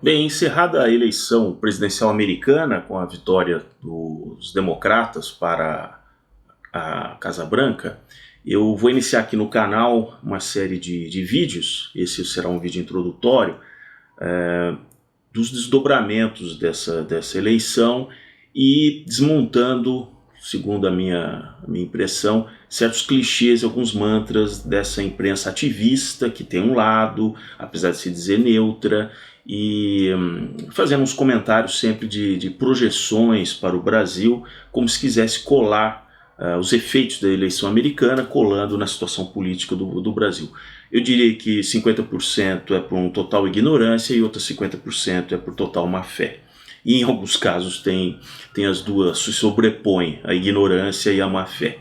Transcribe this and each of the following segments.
Bem, encerrada a eleição presidencial americana com a vitória dos democratas para a Casa Branca, eu vou iniciar aqui no canal uma série de vídeos. Esse será um vídeo introdutório dos desdobramentos dessa eleição e desmontando, segundo a minha impressão, certos clichês e alguns mantras dessa imprensa ativista que tem um lado, apesar de se dizer neutra, e fazendo uns comentários sempre de projeções para o Brasil, como se quisesse colar os efeitos da eleição americana, colando na situação política do Brasil. Eu diria que 50% é por total ignorância e outros 50% é por total má fé. E em alguns casos tem as duas, se sobrepõem, a ignorância e a má fé.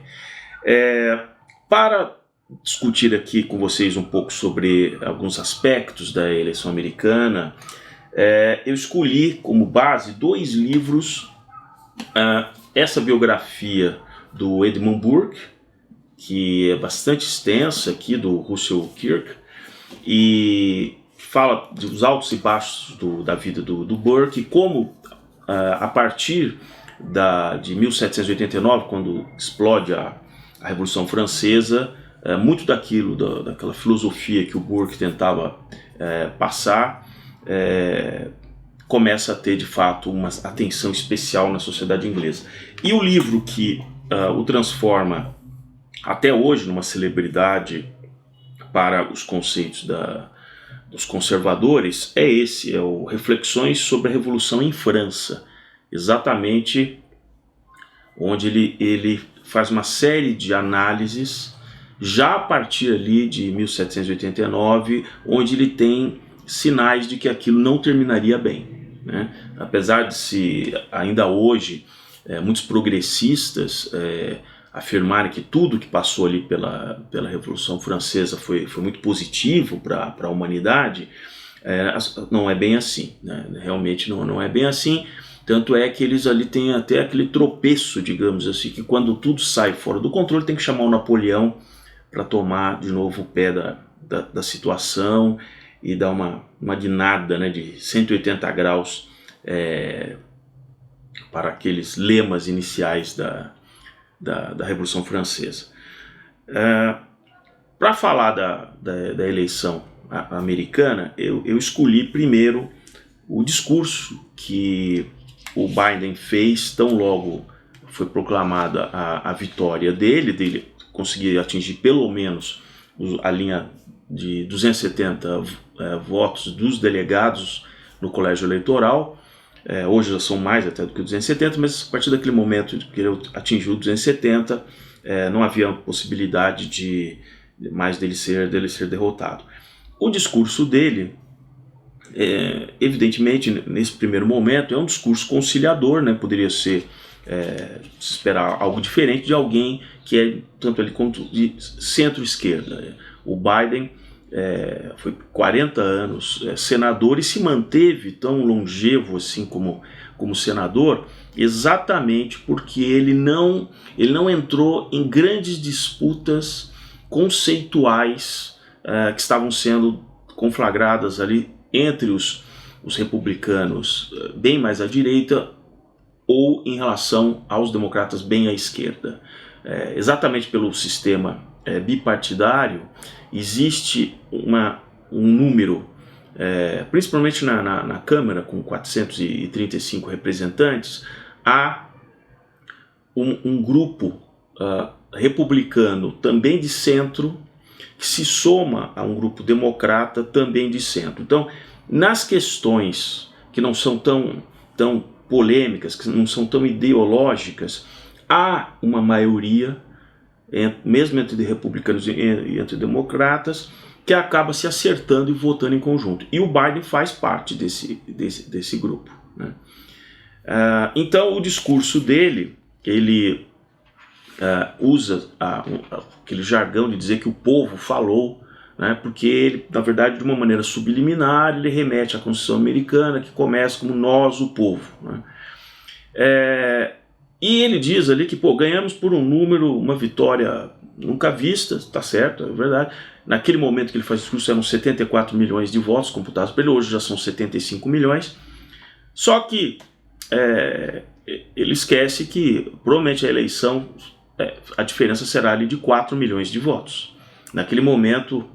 Para discutir aqui com vocês um pouco sobre alguns aspectos da eleição americana, eu escolhi como base dois livros, essa biografia do Edmund Burke, que é bastante extensa aqui, do Russell Kirk, e fala dos altos e baixos da vida do Burke, como a partir de 1789, quando explode a Revolução Francesa, muito daquela filosofia que o Burke tentava passar começa a ter de fato uma atenção especial na sociedade inglesa. E o livro que o transforma até hoje numa celebridade para os conceitos dos conservadores é o Reflexões sobre a Revolução em França, exatamente onde ele faz uma série de análises já a partir ali de 1789, onde ele tem sinais de que aquilo não terminaria bem, né? Apesar de ainda hoje, muitos progressistas afirmarem que tudo que passou ali pela Revolução Francesa foi muito positivo para a humanidade, não é bem assim, né? Realmente não é bem assim. Tanto é que eles ali têm até aquele tropeço, digamos assim, que quando tudo sai fora do controle tem que chamar o Napoleão para tomar de novo o pé da situação e dar uma guinada, né, de 180 graus para aqueles lemas iniciais da Revolução Francesa. Para falar da eleição americana, eu escolhi primeiro o discurso que o Biden fez tão logo foi proclamada a vitória dele conseguir atingir pelo menos a linha de 270 votos dos delegados no colégio eleitoral. Hoje já são mais até do que 270, mas a partir daquele momento que ele atingiu 270, não havia possibilidade de mais dele ser derrotado. O discurso dele, evidentemente, nesse primeiro momento, é um discurso conciliador, né? Poderia ser se esperar algo diferente de alguém que é tanto ali quanto de centro-esquerda. O Biden foi 40 anos senador e se manteve tão longevo assim como senador, exatamente porque ele não entrou em grandes disputas conceituais que estavam sendo conflagradas ali entre os republicanos bem mais à direita ou em relação aos democratas bem à esquerda. Exatamente pelo sistema bipartidário, existe um número, principalmente na Câmara, com 435 representantes, há um grupo republicano também de centro, que se soma a um grupo democrata também de centro. Então, nas questões que não são tão polêmicas, que não são tão ideológicas, há uma maioria, mesmo entre republicanos e entre democratas, que acaba se acertando e votando em conjunto. E o Biden faz parte desse grupo, né? Então, o discurso dele, ele usa aquele jargão de dizer que o povo falou, né? Porque ele, na verdade, de uma maneira subliminar, ele remete à Constituição americana, que começa como nós, o povo, né? E ele diz ali que ganhamos por um número, uma vitória nunca vista, tá certo, é verdade. Naquele momento que ele faz o discurso eram 74 milhões de votos computados por ele, hoje já são 75 milhões. Só que ele esquece que provavelmente a eleição, a diferença será ali de 4 milhões de votos. Naquele momento,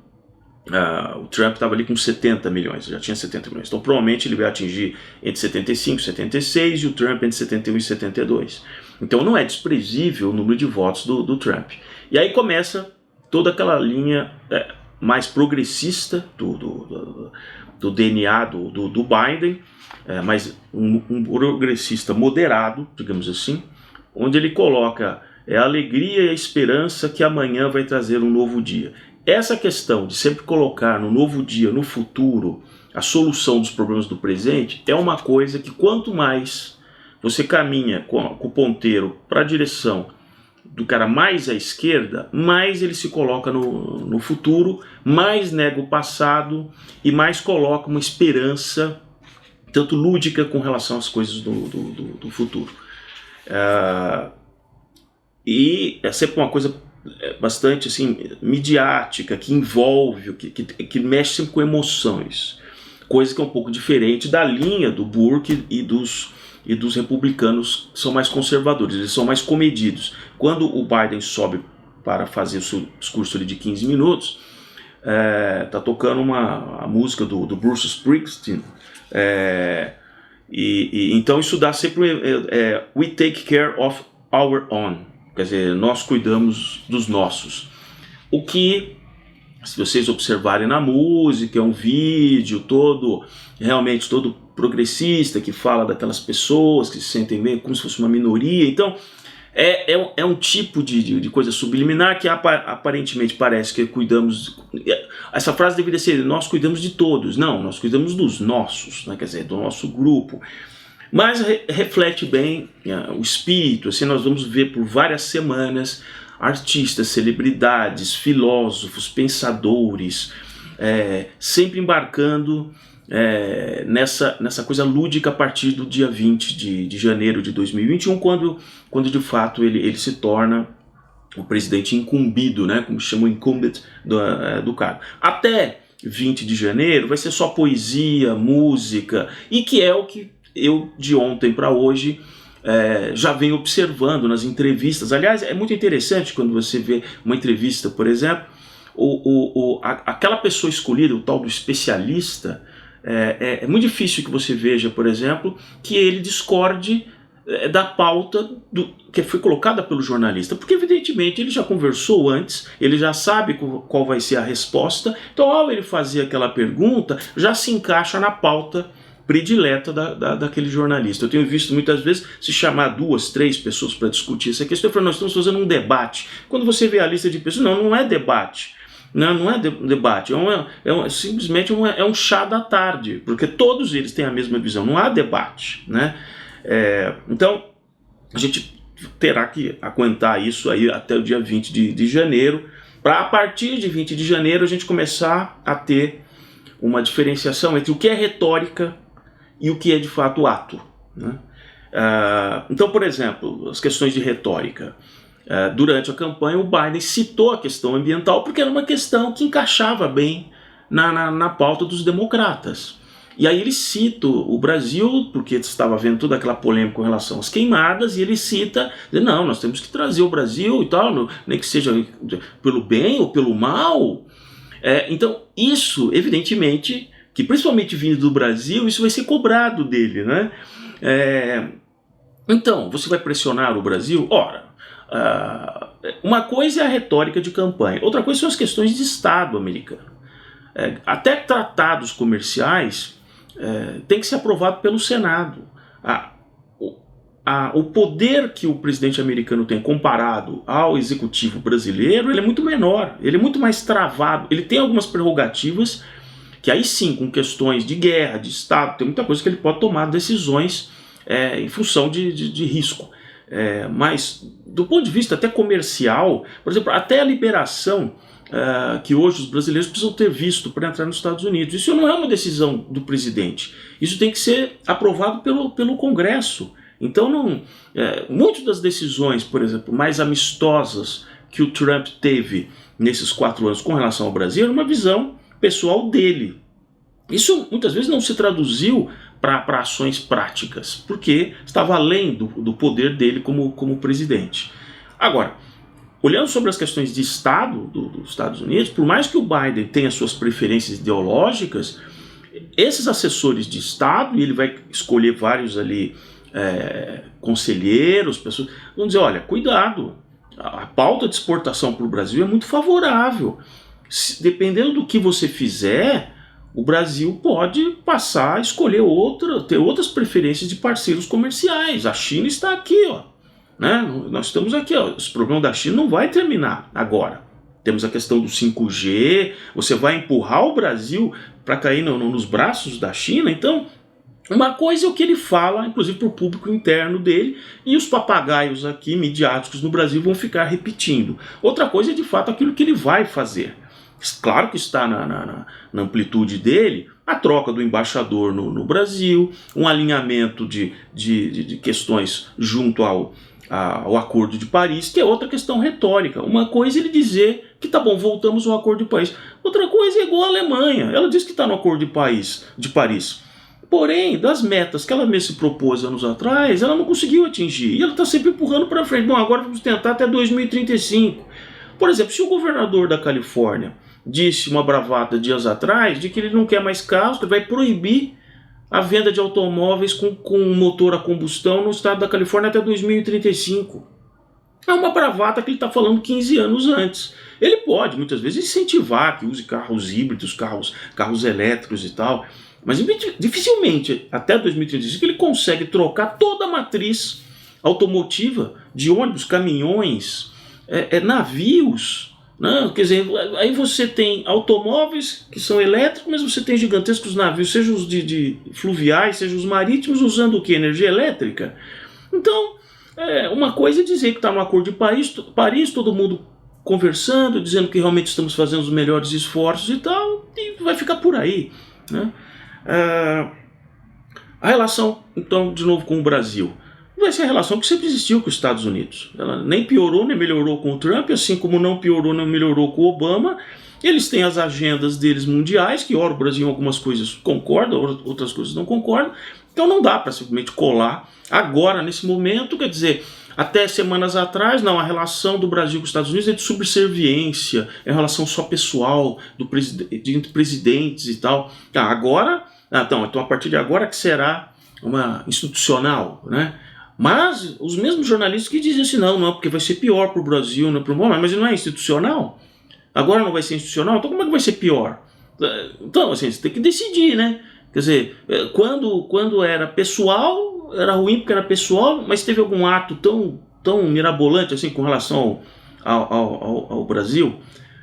o Trump estava ali com 70 milhões, já tinha 70 milhões. Então provavelmente ele vai atingir entre 75 e 76 e o Trump entre 71 e 72. Então não é desprezível o número de votos do Trump. E aí começa toda aquela linha mais progressista do DNA do Biden, mas um progressista moderado, digamos assim, onde ele coloca a alegria e a esperança que amanhã vai trazer um novo dia. Essa questão de sempre colocar no novo dia, no futuro, a solução dos problemas do presente é uma coisa que quanto mais você caminha com o ponteiro para a direção do cara mais à esquerda, mais ele se coloca no futuro, mais nega o passado e mais coloca uma esperança tanto lúdica com relação às coisas do futuro. E é sempre uma coisa bastante assim, midiática, que envolve, que mexe sempre com emoções. Coisa que é um pouco diferente da linha do Burke e dos republicanos, que são mais conservadores, eles são mais comedidos. Quando o Biden sobe para fazer o seu discurso ali de 15 minutos, tá tocando a música do Bruce Springsteen, então isso dá sempre we take care of our own, quer dizer, nós cuidamos dos nossos. O que, se vocês observarem na música, é um vídeo realmente todo progressista, que fala daquelas pessoas que se sentem meio como se fosse uma minoria. Então é um tipo de coisa subliminar que aparentemente parece que cuidamos. Essa frase deveria ser: nós cuidamos de todos. Não, nós cuidamos dos nossos, né? Quer dizer, do nosso grupo. Mas reflete bem o espírito. Assim, nós vamos ver por várias semanas artistas, celebridades, filósofos, pensadores, sempre embarcando nessa coisa lúdica a partir do dia 20 de janeiro de 2021, quando de fato ele se torna o presidente incumbido, né, como chamam incumbent do cargo. Até 20 de janeiro vai ser só poesia, música, e que é o que eu, de ontem para hoje, já venho observando nas entrevistas. Aliás, é muito interessante quando você vê uma entrevista, por exemplo, aquela pessoa escolhida, o tal do especialista, é muito difícil que você veja, por exemplo, que ele discorde da pauta que foi colocada pelo jornalista, porque evidentemente ele já conversou antes, ele já sabe qual vai ser a resposta, então ao ele fazer aquela pergunta, já se encaixa na pauta predileta daquele jornalista. Eu tenho visto muitas vezes se chamar 2, 3 pessoas para discutir essa questão. Eu falo, nós estamos fazendo um debate. Quando você vê a lista de pessoas, não é debate. Não é debate, simplesmente um chá da tarde, porque todos eles têm a mesma visão, não há debate, né? Então, a gente terá que aguentar isso aí até o dia 20 de janeiro, para a partir de 20 de janeiro a gente começar a ter uma diferenciação entre o que é retórica e o que é de fato ato, né? Então, por exemplo, as questões de retórica. Durante a campanha, o Biden citou a questão ambiental porque era uma questão que encaixava bem na pauta dos democratas. E aí ele cita o Brasil, porque estava havendo toda aquela polêmica com relação às queimadas, e ele cita, não, nós temos que trazer o Brasil e tal, nem que seja pelo bem ou pelo mal. Então, isso, evidentemente, que principalmente vindo do Brasil, isso vai ser cobrado dele, né? Então, você vai pressionar o Brasil? Ora, uma coisa é a retórica de campanha, outra coisa são as questões de Estado americano. Até tratados comerciais tem que ser aprovado pelo Senado. O poder que o presidente americano tem comparado ao executivo brasileiro, ele é muito menor, ele é muito mais travado, ele tem algumas prerrogativas que aí sim, com questões de guerra, de Estado, tem muita coisa que ele pode tomar decisões em função de risco. Mas do ponto de vista até comercial, por exemplo, até a liberação que hoje os brasileiros precisam ter visto para entrar nos Estados Unidos, isso não é uma decisão do presidente, isso tem que ser aprovado pelo Congresso. Então, muitas das decisões, por exemplo, mais amistosas que o Trump teve nesses 4 anos com relação ao Brasil era uma visão pessoal dele. Isso muitas vezes não se traduziu para ações práticas, porque estava além do poder dele como presidente. Agora, olhando sobre as questões de Estado dos Estados Unidos, por mais que o Biden tenha suas preferências ideológicas, esses assessores de Estado, e ele vai escolher vários ali conselheiros, pessoas, vão dizer, olha, cuidado, a pauta de exportação para o Brasil é muito favorável. Dependendo do que você fizer, o Brasil pode passar a escolher ter outras preferências de parceiros comerciais. A China está aqui, ó, né? Nós estamos aqui, ó. Esse problema da China não vai terminar agora. Temos a questão do 5G, você vai empurrar o Brasil para cair nos braços da China. Então, uma coisa é o que ele fala, inclusive para o público interno dele, e os papagaios aqui, midiáticos no Brasil, vão ficar repetindo. Outra coisa é, de fato, aquilo que ele vai fazer. Claro que está na amplitude dele a troca do embaixador no Brasil, um alinhamento de questões junto ao Acordo de Paris, que é outra questão retórica. Uma coisa é ele dizer que tá bom, voltamos ao Acordo de Paris. Outra coisa é igual a Alemanha. Ela diz que está no Acordo de Paris. Porém, das metas que ela mesma se propôs anos atrás, ela não conseguiu atingir. E ela está sempre empurrando para frente. Bom, agora vamos tentar até 2035. Por exemplo, se o governador da Califórnia disse uma bravata dias atrás de que ele não quer mais carros, que vai proibir a venda de automóveis com motor a combustão no estado da Califórnia até 2035. É uma bravata que ele está falando 15 anos antes. Ele pode, muitas vezes, incentivar que use carros híbridos, carros elétricos e tal, mas dificilmente, até 2035, ele consegue trocar toda a matriz automotiva de ônibus, caminhões, navios. Não, quer dizer, aí você tem automóveis que são elétricos, mas você tem gigantescos navios, seja os de fluviais, seja os marítimos, usando o que? Energia elétrica. Então, uma coisa é dizer que está no Acordo de Paris, todo mundo conversando, dizendo que realmente estamos fazendo os melhores esforços e tal, e vai ficar por aí, né? A relação, então, de novo com o Brasil, vai ser a relação que sempre existiu com os Estados Unidos. Ela nem piorou nem melhorou com o Trump, assim como não piorou nem melhorou com o Obama. Eles têm as agendas deles mundiais, que ora o Brasil em algumas coisas concorda, outras coisas não concorda. Então não dá para simplesmente colar agora, nesse momento. Quer dizer, até semanas atrás, não, a relação do Brasil com os Estados Unidos é de subserviência, é uma relação só pessoal, entre presidentes e tal. Agora, então a partir de agora que será uma institucional, né? Mas os mesmos jornalistas que dizem assim, não, porque vai ser pior para o Brasil, não é para o mundo, mas não é institucional? Agora não vai ser institucional? Então como é que vai ser pior? Então, assim, você tem que decidir, né? Quer dizer, quando era pessoal, era ruim porque era pessoal, mas teve algum ato tão mirabolante assim com relação ao Brasil?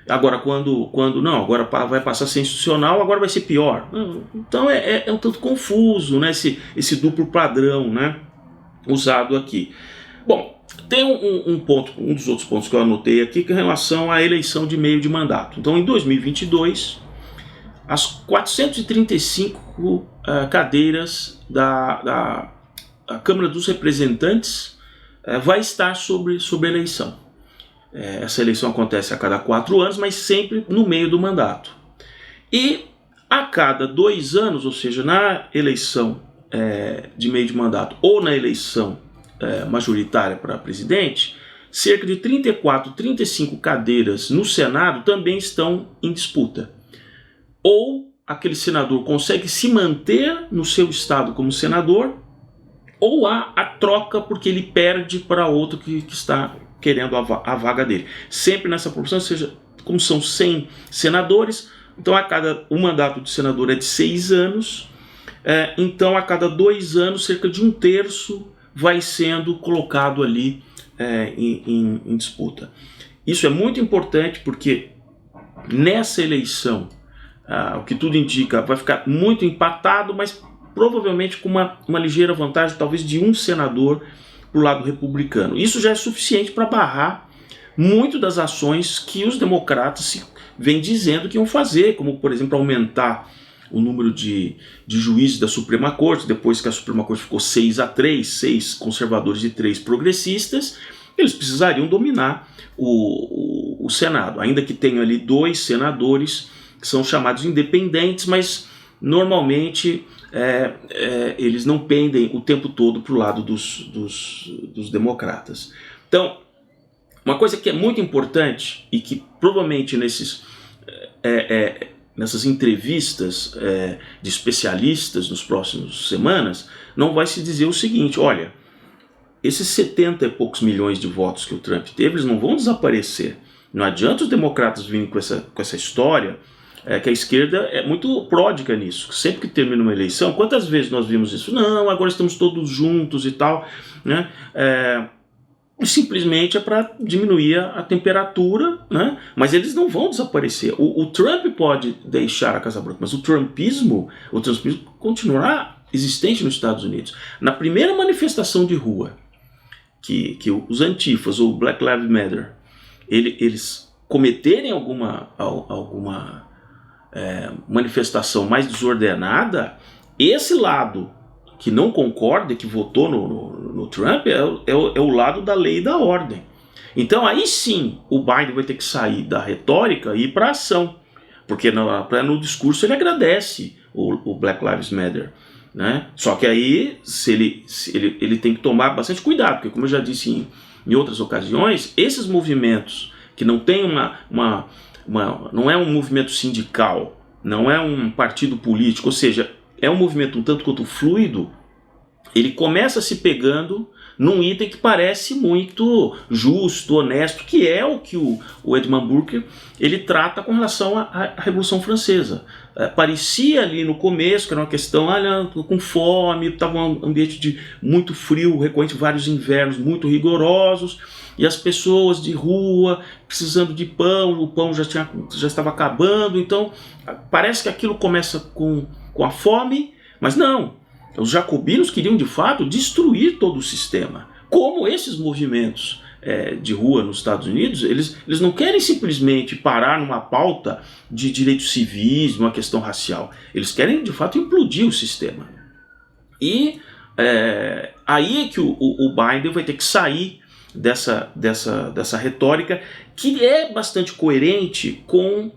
Agora, quando não, agora vai passar a ser institucional, agora vai ser pior. Então é um tanto confuso, né? Esse duplo padrão, né? Usado aqui. Bom, tem um dos outros pontos que eu anotei aqui, que é em relação à eleição de meio de mandato. Então, em 2022, as 435 cadeiras da Câmara dos Representantes vai estar sobre eleição. Essa eleição acontece a cada 4 anos, mas sempre no meio do mandato. E a cada 2 anos, ou seja, na eleição de meio de mandato ou na eleição majoritária para presidente, cerca de 34, 35 cadeiras no Senado também estão em disputa. Ou aquele senador consegue se manter no seu estado como senador, ou há a troca porque ele perde para outro que está querendo a vaga dele. Sempre nessa proporção, ou seja, como são 100 senadores, então o mandato de senador é de 6 anos, então a cada 2 anos, cerca de 1/3 vai sendo colocado ali em disputa. Isso é muito importante porque nessa eleição, o que tudo indica, vai ficar muito empatado, mas provavelmente com uma ligeira vantagem, talvez de um senador para o lado republicano. Isso já é suficiente para barrar muito das ações que os democratas vêm dizendo que iam fazer, como, por exemplo, aumentar o número de juízes da Suprema Corte, depois que a Suprema Corte ficou 6-3, 6 conservadores e 3 progressistas, eles precisariam dominar o Senado, ainda que tenham ali 2 senadores que são chamados independentes, mas normalmente eles não pendem o tempo todo para o lado dos democratas. Então, uma coisa que é muito importante e que provavelmente nessas entrevistas de especialistas nos próximos semanas, não vai se dizer o seguinte: olha, esses 70 e poucos milhões de votos que o Trump teve, eles não vão desaparecer. Não adianta os democratas virem com essa história, que a esquerda é muito pródiga nisso. Sempre que termina uma eleição, quantas vezes nós vimos isso? Não, agora estamos todos juntos e tal, né? Simplesmente é para diminuir a temperatura, né? Mas eles não vão desaparecer. O Trump pode deixar a Casa Branca, mas o trumpismo continuará existente nos Estados Unidos. Na primeira manifestação de rua que os antifas ou Black Lives Matter eles cometerem alguma manifestação mais desordenada, esse lado que não concorda, que votou no Trump, é o lado da lei e da ordem. Então aí sim o Biden vai ter que sair da retórica e ir para a ação, porque no discurso ele agradece o Black Lives Matter, né? Só que aí ele tem que tomar bastante cuidado, porque como eu já disse em outras ocasiões, esses movimentos que não tem não é um movimento sindical, não é um partido político, ou seja, é um movimento um tanto quanto fluido, ele começa se pegando num item que parece muito justo, honesto, que é o que o Edmund Burke ele trata com relação à Revolução Francesa. Parecia ali no começo que era uma questão, com fome, estava um ambiente muito frio, recorrente vários invernos muito rigorosos, e as pessoas de rua precisando de pão, o pão já estava acabando, então parece que aquilo começa com a fome, mas não. Os jacobinos queriam de fato destruir todo o sistema. Como esses movimentos de rua nos Estados Unidos, eles não querem simplesmente parar numa pauta de direitos civis, uma questão racial. Eles querem de fato implodir o sistema. E aí é que o Biden vai ter que sair dessa retórica, que é bastante coerente com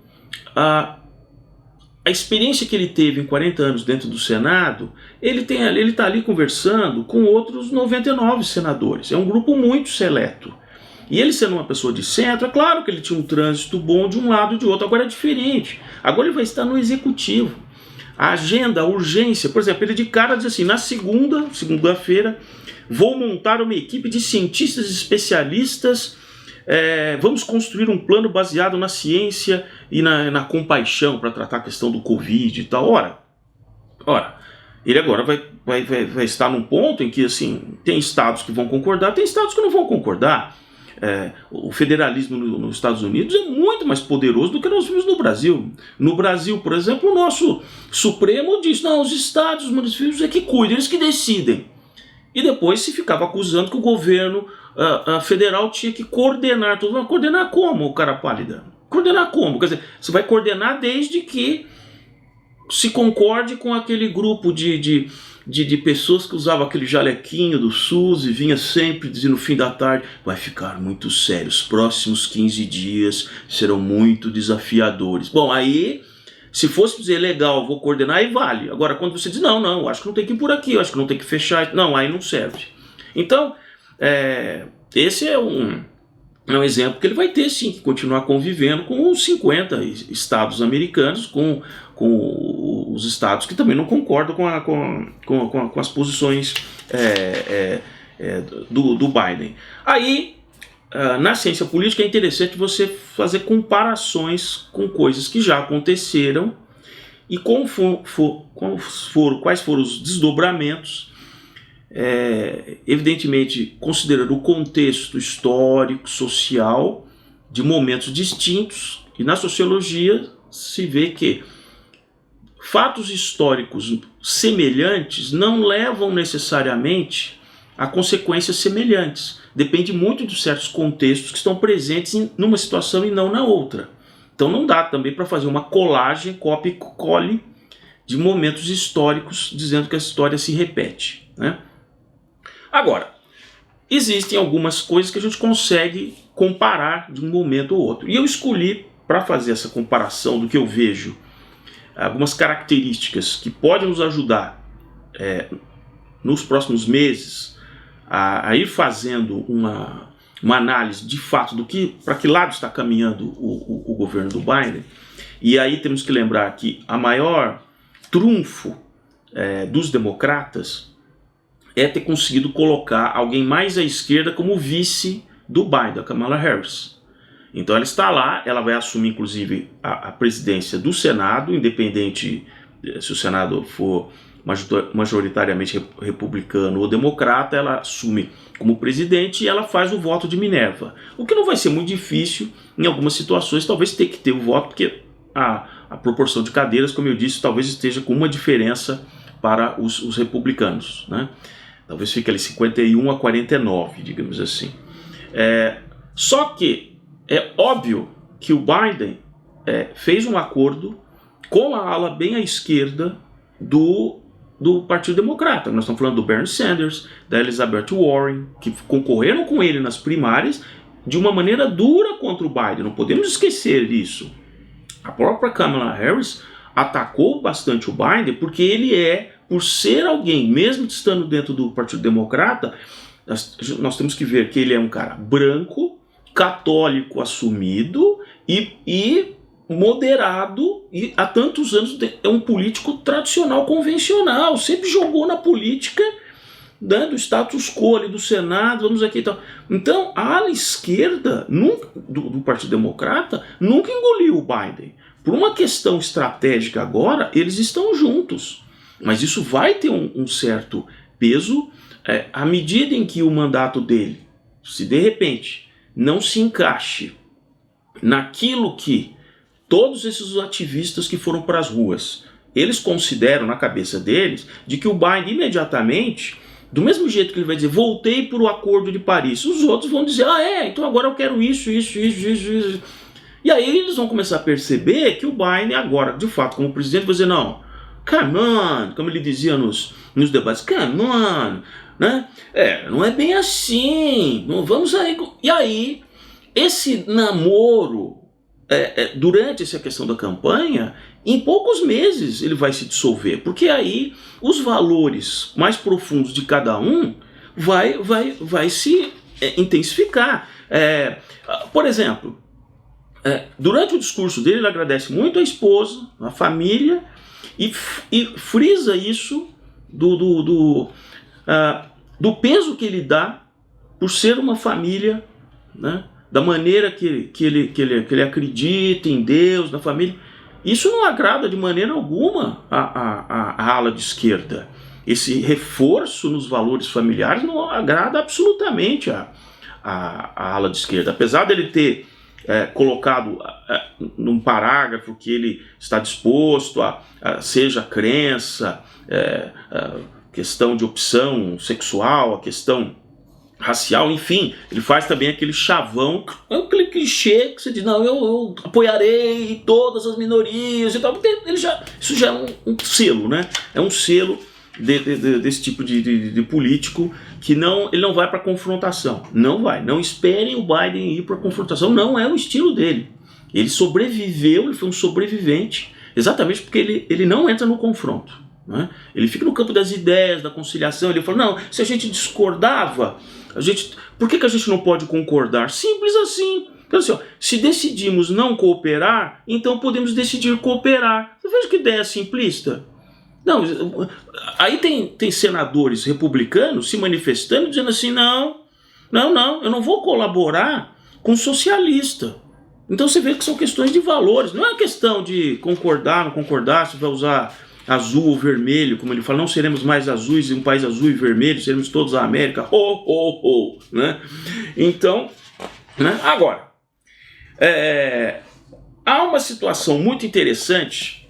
a experiência que ele teve em 40 anos dentro do Senado. Ele está ali conversando com outros 99 senadores. É um grupo muito seleto. E ele sendo uma pessoa de centro, é claro que ele tinha um trânsito bom de um lado e de outro. Agora é diferente. Agora ele vai estar no executivo. A agenda, a urgência, por exemplo, ele de cara diz assim: na segunda-feira, vou montar uma equipe de cientistas especialistas. Vamos construir um plano baseado na ciência e na compaixão para tratar a questão do Covid e tal. Ora, ele agora vai estar num ponto em que assim, tem estados que vão concordar, tem estados que não vão concordar. O federalismo nos Estados Unidos é muito mais poderoso do que nós vimos no Brasil. No Brasil, por exemplo, o nosso Supremo diz: não, os estados, os municípios é que cuidam, eles que decidem. E depois se ficava acusando que o governo federal tinha que coordenar tudo. Mas coordenar como, cara pálida? Coordenar como? Quer dizer, você vai coordenar desde que se concorde com aquele grupo de pessoas que usavam aquele jalequinho do SUS e vinha sempre dizendo no fim da tarde: vai ficar muito sério, os próximos 15 dias serão muito desafiadores. Bom, aí, se fosse dizer legal, vou coordenar, aí vale. Agora, quando você diz: não, acho que não tem que ir por aqui, acho que não tem que fechar, não, aí não serve. Então, esse é um exemplo que ele vai ter sim que continuar convivendo com os 50 estados americanos, com os estados que também não concordam com as posições do Biden. Aí, na ciência política, é interessante você fazer comparações com coisas que já aconteceram e quais foram os desdobramentos, evidentemente considerando o contexto histórico, social de momentos distintos. E na sociologia se vê que fatos históricos semelhantes não levam necessariamente a consequências semelhantes. Depende muito de certos contextos que estão presentes numa situação e não na outra. Então não dá também para fazer uma colagem, copia e cole de momentos históricos dizendo que a história se repete, né? Agora, existem algumas coisas que a gente consegue comparar de um momento ou outro. E eu escolhi, para fazer essa comparação do que eu vejo, algumas características que podem nos ajudar nos próximos meses a ir fazendo uma análise de fato do que, para que lado está caminhando o governo do Biden. E aí temos que lembrar que a maior trunfo dos democratas é ter conseguido colocar alguém mais à esquerda como vice do Biden, a Kamala Harris. Então ela está lá, ela vai assumir inclusive a presidência do Senado, independente se o Senado for majoritariamente republicano ou democrata, ela assume como presidente e ela faz o voto de Minerva. O que não vai ser muito difícil em algumas situações, talvez ter que ter o voto, porque a proporção de cadeiras, como eu disse, talvez esteja com uma diferença para os republicanos, né? Talvez fique ali 51 a 49, digamos assim. Só que é óbvio que o Biden fez um acordo com a ala bem à esquerda do Partido Democrata. Nós estamos falando do Bernie Sanders, da Elizabeth Warren, que concorreram com ele nas primárias de uma maneira dura contra o Biden. Não podemos esquecer isso. A própria Kamala Harris atacou bastante o Biden porque ele por ser alguém, mesmo estando dentro do Partido Democrata, nós temos que ver que ele é um cara branco, católico assumido e moderado, e há tantos anos é um político tradicional, convencional, sempre jogou na política, né, do status quo ali do Senado, vamos aqui e tal. Então a ala esquerda do Partido Democrata nunca engoliu o Biden. Por uma questão estratégica agora, eles estão juntos. Mas isso vai ter um certo peso à medida em que o mandato dele, se de repente não se encaixe naquilo que todos esses ativistas que foram para as ruas, eles consideram na cabeça deles, de que o Biden imediatamente, do mesmo jeito que ele vai dizer, voltei para o Acordo de Paris, os outros vão dizer, então agora eu quero isso. E aí eles vão começar a perceber que o Biden agora, de fato, como presidente, vai dizer, não, come on, como ele dizia nos debates, come on, né? Não é bem assim, não vamos aí. E aí, esse namoro, durante essa questão da campanha, em poucos meses ele vai se dissolver, porque aí os valores mais profundos de cada um vai se intensificar. Por exemplo, durante o discurso dele, ele agradece muito a esposa, a família, e frisa isso do peso que ele dá por ser uma família, né? Da maneira que ele acredita em Deus, na família. Isso não agrada de maneira alguma a ala de esquerda. Esse reforço nos valores familiares não agrada absolutamente a ala de esquerda. Apesar dele ter colocado num parágrafo que ele está disposto seja a crença, a questão de opção sexual, a questão racial, enfim, ele faz também aquele chavão, aquele clichê que você diz, não, eu apoiarei todas as minorias e tal, porque isso já é um selo, né? É um selo desse tipo de político que ele não vai para confrontação, não esperem o Biden ir para confrontação, não é o estilo dele. Ele sobreviveu, ele foi um sobrevivente, exatamente porque ele não entra no confronto, né? Ele fica no campo das ideias, da conciliação. Ele fala, não, se a gente discordava, por que a gente não pode concordar? Simples assim. Então, assim, se decidimos não cooperar, então podemos decidir cooperar. Você veja que ideia simplista? Não, aí tem senadores republicanos se manifestando, dizendo assim, não, eu não vou colaborar com socialista. Então você vê que são questões de valores, não é uma questão de concordar, não concordar, se vai usar azul ou vermelho, como ele fala, não seremos mais azuis, um país azul e vermelho, seremos todos a América, né? Então, né? Agora, há uma situação muito interessante,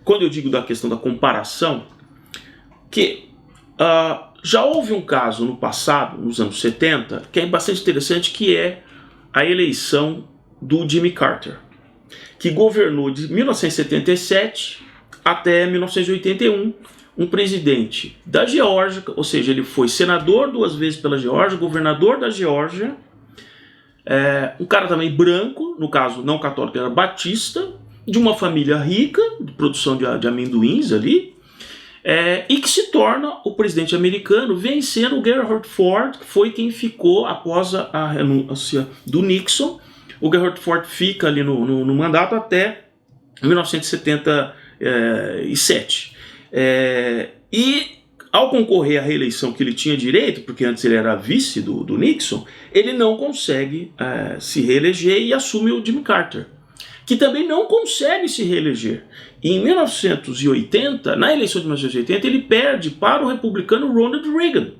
quando eu digo da questão da comparação, que já houve um caso no passado, nos anos 70, que é bastante interessante, que é a eleição do Jimmy Carter, que governou de 1977 até 1981, um presidente da Geórgia, ou seja, ele foi senador 2 vezes pela Geórgia, governador da Geórgia, um cara também branco, no caso não católico, era batista, de uma família rica, de produção de amendoins ali, e que se torna o presidente americano, vencendo o Gerald Ford, que foi quem ficou após a renúncia do Nixon. O Gerald Ford fica ali no mandato até 1977. E ao concorrer à reeleição que ele tinha direito, porque antes ele era vice do Nixon, ele não consegue se reeleger e assume o Jimmy Carter, que também não consegue se reeleger. E em 1980, na eleição de 1980, ele perde para o republicano Ronald Reagan.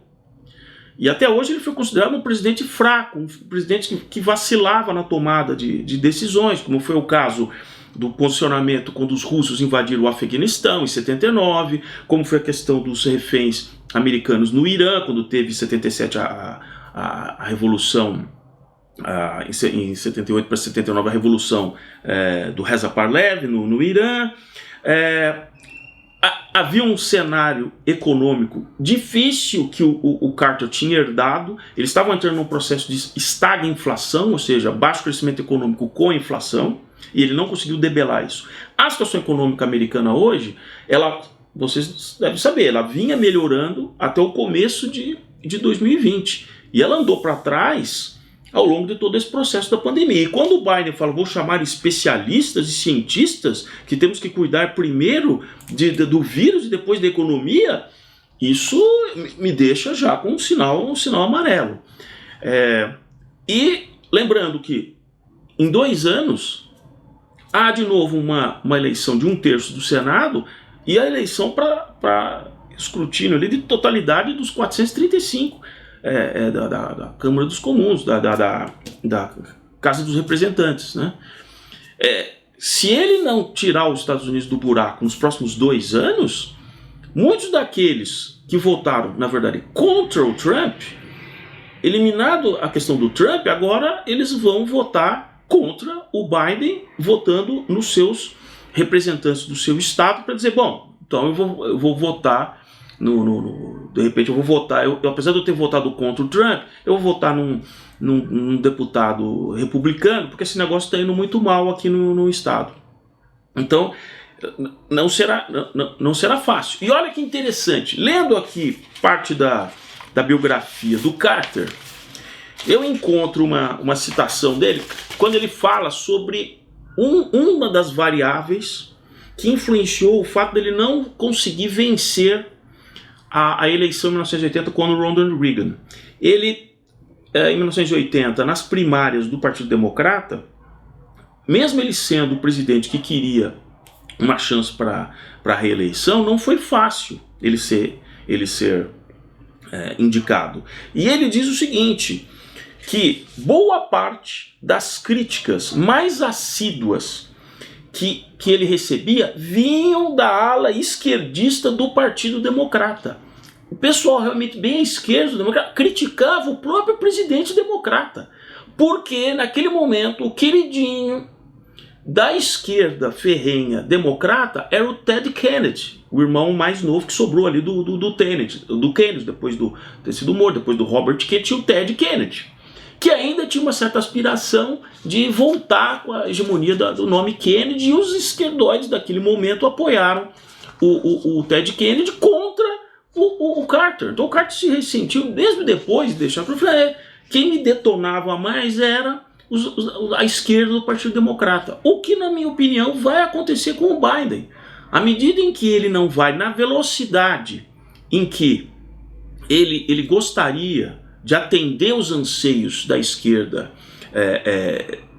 E até hoje ele foi considerado um presidente fraco, um presidente que vacilava na tomada de decisões, como foi o caso do posicionamento quando os russos invadiram o Afeganistão em 79, como foi a questão dos reféns americanos no Irã, quando teve em 77 a revolução, em 78 para 79 a revolução do Reza Pahlavi no Irã. Havia um cenário econômico difícil que o Carter tinha herdado. Eles estavam entrando num processo de estagflação, ou seja, baixo crescimento econômico com inflação, e ele não conseguiu debelar isso. A situação econômica americana hoje, vocês devem saber, ela vinha melhorando até o começo de 2020, e ela andou para trás ao longo de todo esse processo da pandemia. E quando o Biden fala, vou chamar especialistas e cientistas, que temos que cuidar primeiro do vírus e depois da economia, isso me deixa já com um sinal amarelo. E lembrando que em 2 anos há de novo uma eleição de 1/3 do Senado e a eleição para escrutínio ali de totalidade dos 435 da Câmara dos Comuns, da Casa dos Representantes, né? Se ele não tirar os Estados Unidos do buraco nos próximos 2 anos, muitos daqueles que votaram, na verdade, contra o Trump, eliminado a questão do Trump, agora eles vão votar contra o Biden, votando nos seus representantes do seu estado para dizer, bom, então eu vou votar de repente eu vou votar, apesar de eu ter votado contra o Trump, eu vou votar num deputado republicano, porque esse negócio está indo muito mal aqui no estado. Então não será fácil. E olha que interessante, lendo aqui parte da biografia do Carter, eu encontro uma citação dele, quando ele fala sobre uma das variáveis que influenciou o fato dele não conseguir vencer a eleição em 1980 com o Ronald Reagan. Ele, em 1980, nas primárias do Partido Democrata, mesmo ele sendo o presidente que queria uma chance para a reeleição, não foi fácil ele ser indicado. E ele diz o seguinte, que boa parte das críticas mais assíduas que ele recebia vinham da ala esquerdista do Partido Democrata. O pessoal realmente bem à esquerda do democrata criticava o próprio presidente democrata, porque naquele momento o queridinho da esquerda ferrenha democrata era o Ted Kennedy, o irmão mais novo que sobrou ali do Kennedy, depois de ter sido morto, depois do Robert Kennedy, o Ted Kennedy, que ainda tinha uma certa aspiração de voltar com a hegemonia do nome Kennedy, e os esquerdoides daquele momento apoiaram o Ted Kennedy contra o Carter. Então o Carter se ressentiu, mesmo depois de deixar para falar, quem me detonava mais era a esquerda do Partido Democrata. O que, na minha opinião, vai acontecer com o Biden. À medida em que ele não vai na velocidade em que ele gostaria de atender os anseios da esquerda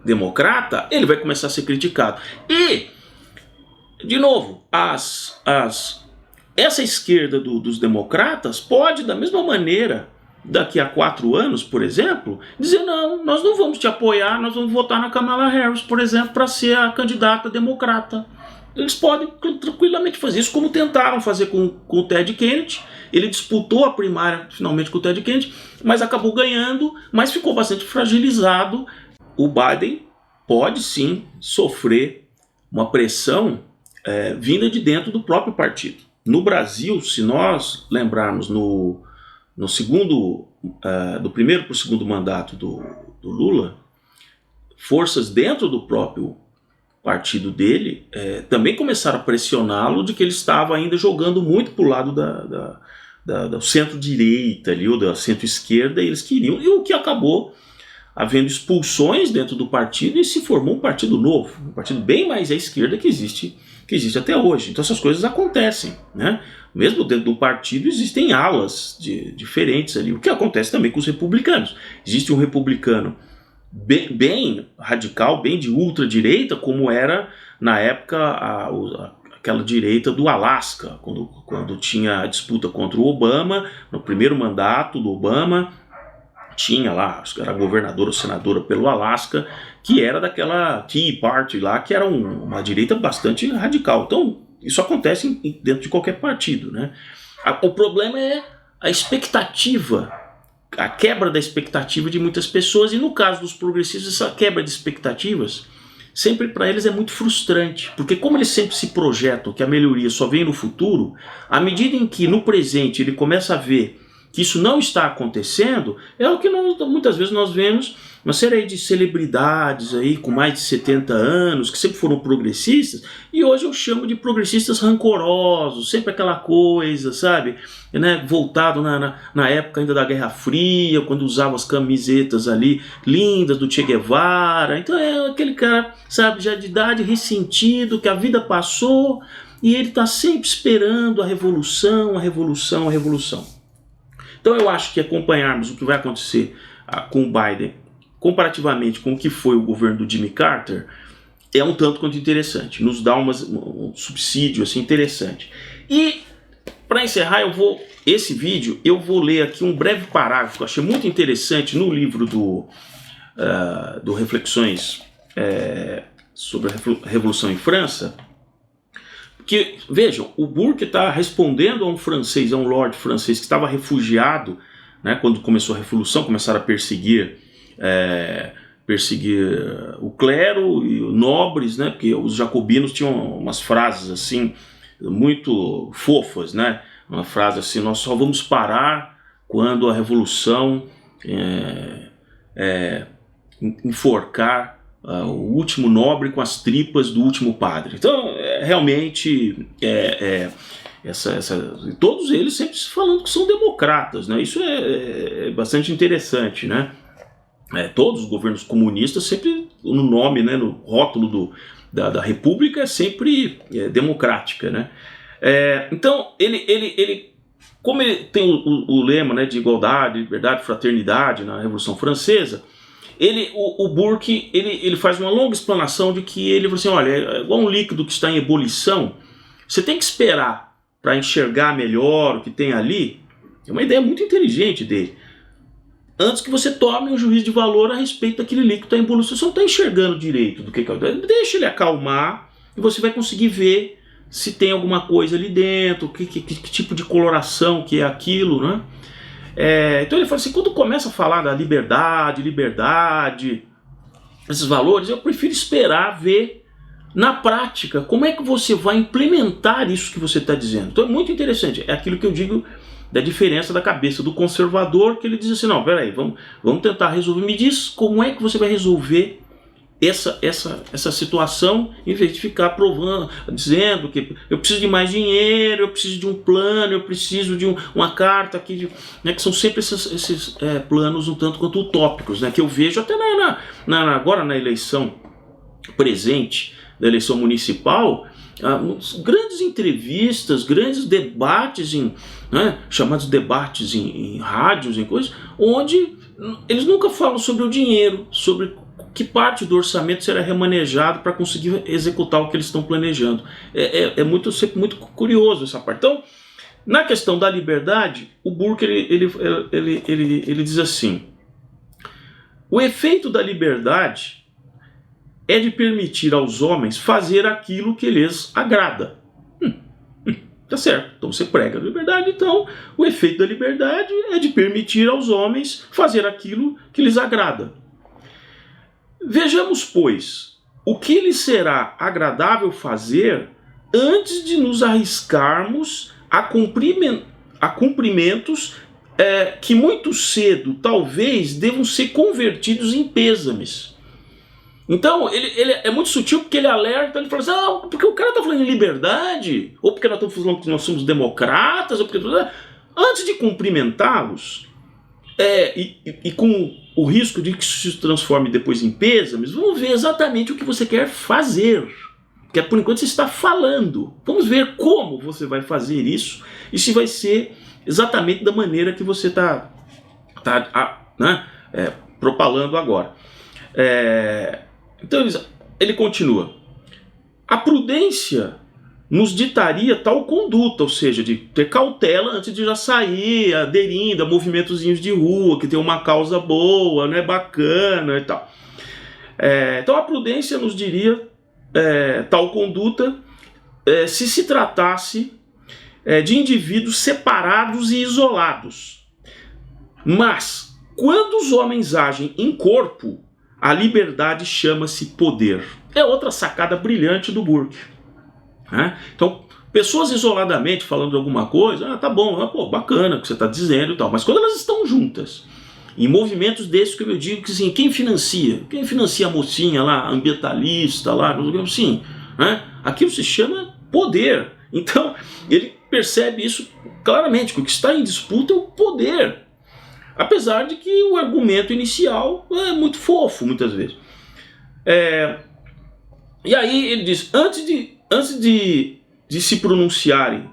democrata, ele vai começar a ser criticado. E, de novo, essa esquerda dos democratas pode, da mesma maneira, daqui a 4 anos, por exemplo, dizer, não, nós não vamos te apoiar, nós vamos votar na Kamala Harris, por exemplo, para ser a candidata democrata. Eles podem tranquilamente fazer isso, como tentaram fazer com o Ted Kennedy. Ele disputou a primária finalmente com o Ted Kennedy, mas acabou ganhando, mas ficou bastante fragilizado. O Biden pode sim sofrer uma pressão vinda de dentro do próprio partido. No Brasil, se nós lembrarmos do primeiro para o segundo mandato do Lula, forças dentro do próprio partido dele também começaram a pressioná-lo de que ele estava ainda jogando muito para o lado da centro-direita ali, ou da centro-esquerda, e eles queriam, e o que acabou havendo expulsões dentro do partido, e se formou um partido novo, um partido bem mais à esquerda que existe até hoje. Então essas coisas acontecem, né? Mesmo dentro do partido existem alas diferentes ali, o que acontece também com os republicanos. Existe um republicano bem radical, bem de ultradireita, como era na época aquela direita do Alasca, quando tinha a disputa contra o Obama, no primeiro mandato do Obama, tinha lá, acho que era governadora ou senadora pelo Alasca, que era daquela Tea Party lá, que era uma direita bastante radical. Então, isso acontece dentro de qualquer partido, né? O problema é a expectativa, a quebra da expectativa de muitas pessoas, e no caso dos progressistas, essa quebra de expectativas sempre para eles é muito frustrante, porque como eles sempre se projetam que a melhoria só vem no futuro, à medida em que no presente ele começa a ver que isso não está acontecendo, é o que muitas vezes nós vemos uma série de celebridades aí com mais de 70 anos, que sempre foram progressistas, e hoje eu chamo de progressistas rancorosos, sempre aquela coisa, sabe, né, voltado na época ainda da Guerra Fria, quando usavam as camisetas ali lindas do Che Guevara. Então é aquele cara, sabe, já de idade, ressentido, que a vida passou, e ele está sempre esperando a revolução, a revolução, a revolução. Então eu acho que acompanharmos o que vai acontecer com o Biden comparativamente com o que foi o governo do Jimmy Carter é um tanto quanto interessante, nos dá um subsídio assim, interessante. E para encerrar, esse vídeo eu vou ler aqui um breve parágrafo que eu achei muito interessante no livro do Reflexões sobre a Revolução em França. Que, vejam, o Burke está respondendo a um francês, a um lord francês que estava refugiado, né, quando começou a Revolução, começaram a perseguir o clero e os nobres, né, porque os jacobinos tinham umas frases assim, muito fofas, né, uma frase assim: nós só vamos parar quando a Revolução enforcar o último nobre com as tripas do último padre. Então, realmente, todos eles sempre falando que são democratas, né? Isso é bastante interessante, né? Todos os governos comunistas sempre, no nome, né, no rótulo da república, é sempre democrática, né? Então, como ele tem o lema, né, de igualdade, liberdade, fraternidade na Revolução Francesa, o Burke ele faz uma longa explanação de que ele falou assim: olha, é igual um líquido que está em ebulição, você tem que esperar para enxergar melhor o que tem ali. É uma ideia muito inteligente dele. Antes que você tome um juízo de valor a respeito daquele líquido que está em ebulição, você não está enxergando direito do que é. Deixa ele acalmar e você vai conseguir ver se tem alguma coisa ali dentro, que tipo de coloração que é aquilo, né? Então ele fala assim: quando começa a falar da liberdade, esses valores, eu prefiro esperar ver na prática como é que você vai implementar isso que você está dizendo. Então é muito interessante, é aquilo que eu digo da diferença da cabeça do conservador, que ele diz assim: não, peraí, vamos tentar resolver, me diz como é que você vai resolver essa situação, em vez de ficar provando, dizendo que eu preciso de mais dinheiro, eu preciso de um plano, eu preciso de uma carta aqui, né, que são sempre esses planos um tanto quanto utópicos, né, que eu vejo até agora na eleição presente, da eleição municipal, grandes entrevistas, grandes debates, chamados debates em rádios, em coisas, onde eles nunca falam sobre o dinheiro, sobre que parte do orçamento será remanejado para conseguir executar o que eles estão planejando. Sempre muito curioso essa parte. Então, na questão da liberdade, o Burke ele diz assim: o efeito da liberdade é de permitir aos homens fazer aquilo que lhes agrada. Tá certo, então você prega a liberdade, então o efeito da liberdade é de permitir aos homens fazer aquilo que lhes agrada. Vejamos, pois, o que lhe será agradável fazer antes de nos arriscarmos a cumprimentos que muito cedo talvez devam ser convertidos em pêsames. Então ele é muito sutil, porque ele alerta, ele fala assim, porque o cara está falando em liberdade, ou porque nós estamos falando que nós somos democratas, ou porque... Antes de cumprimentá-los, e com o risco de que isso se transforme depois em pêsames, vamos ver exatamente o que você quer fazer. Porque por enquanto você está falando. Vamos ver como você vai fazer isso e se vai ser exatamente da maneira que você está propalando agora. Então ele continua. A prudência nos ditaria tal conduta, ou seja, de ter cautela antes de já sair aderindo a movimentozinhos de rua, que tem uma causa boa, né, bacana e tal. Então a prudência nos diria tal conduta se tratasse de indivíduos separados e isolados. Mas, quando os homens agem em corpo, a liberdade chama-se poder. É outra sacada brilhante do Burke. Então, pessoas isoladamente falando de alguma coisa, tá bom, bacana o que você está dizendo e tal, mas quando elas estão juntas, em movimentos desses que eu digo que assim, quem financia? Quem financia a mocinha lá, ambientalista lá, assim, aquilo se chama poder. Então, ele percebe isso claramente, que o que está em disputa é o poder. Apesar de que o argumento inicial é muito fofo, muitas vezes. E aí ele diz, antes de se pronunciarem,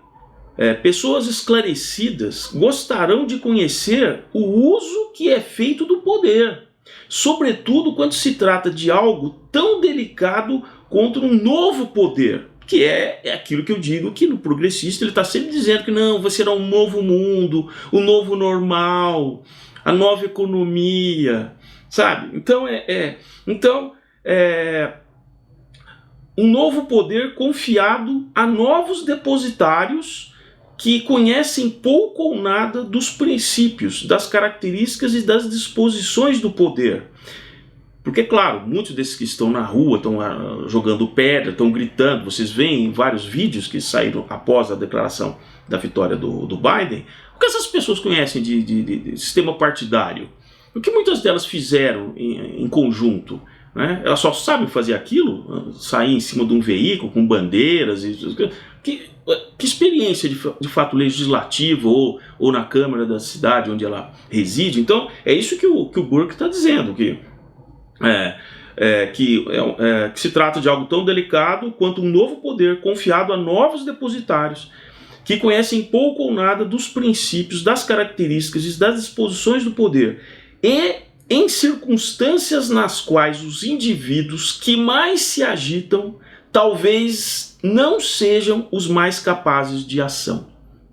pessoas esclarecidas gostarão de conhecer o uso que é feito do poder, sobretudo quando se trata de algo tão delicado contra um novo poder, que é aquilo que eu digo que no progressista ele está sempre dizendo que não, vai ser um novo mundo, o novo normal, a nova economia, sabe? Então um novo poder confiado a novos depositários que conhecem pouco ou nada dos princípios, das características e das disposições do poder. Porque, claro, muitos desses que estão na rua, estão jogando pedra, estão gritando, vocês veem em vários vídeos que saíram após a declaração da vitória do Biden, o que essas pessoas conhecem de sistema partidário? O que muitas delas fizeram em conjunto? Elas só sabem fazer aquilo, sair em cima de um veículo com bandeiras. Que experiência de fato legislativa ou na Câmara da cidade onde ela reside? Então é isso que o Burke está dizendo, que se trata de algo tão delicado quanto um novo poder confiado a novos depositários que conhecem pouco ou nada dos princípios, das características e das disposições do poder, e em circunstâncias nas quais os indivíduos que mais se agitam talvez não sejam os mais capazes de ação.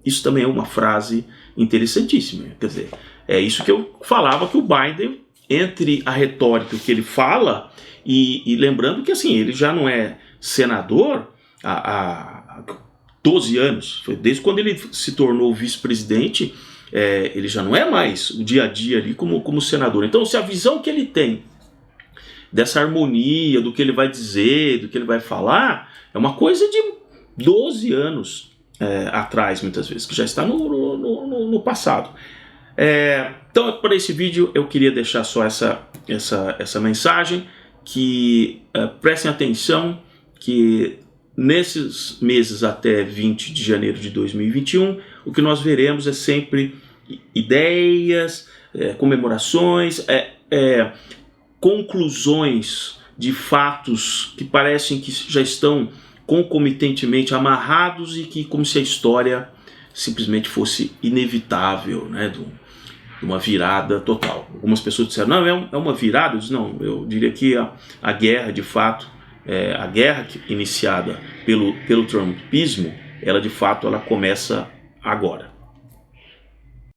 Isso também é uma frase interessantíssima. Quer dizer, é isso que eu falava, que o Biden, entre a retórica que ele fala, e lembrando que assim, ele já não é senador há 12 anos, foi desde quando ele se tornou vice-presidente. Ele já não é mais o dia a dia ali como senador. Então, se a visão que ele tem dessa harmonia, do que ele vai dizer, do que ele vai falar, é uma coisa de 12 anos atrás, muitas vezes, que já está no passado. Então, para esse vídeo, eu queria deixar só essa mensagem, que prestem atenção, que nesses meses até 20 de janeiro de 2021, o que nós veremos é sempre ideias, comemorações, conclusões de fatos que parecem que já estão concomitantemente amarrados, e que como se a história simplesmente fosse inevitável, de uma virada total. Algumas pessoas disseram, não, é uma virada. Eu disse, não, eu diria que a guerra, de fato, a guerra iniciada pelo trumpismo, ela de fato ela começa agora.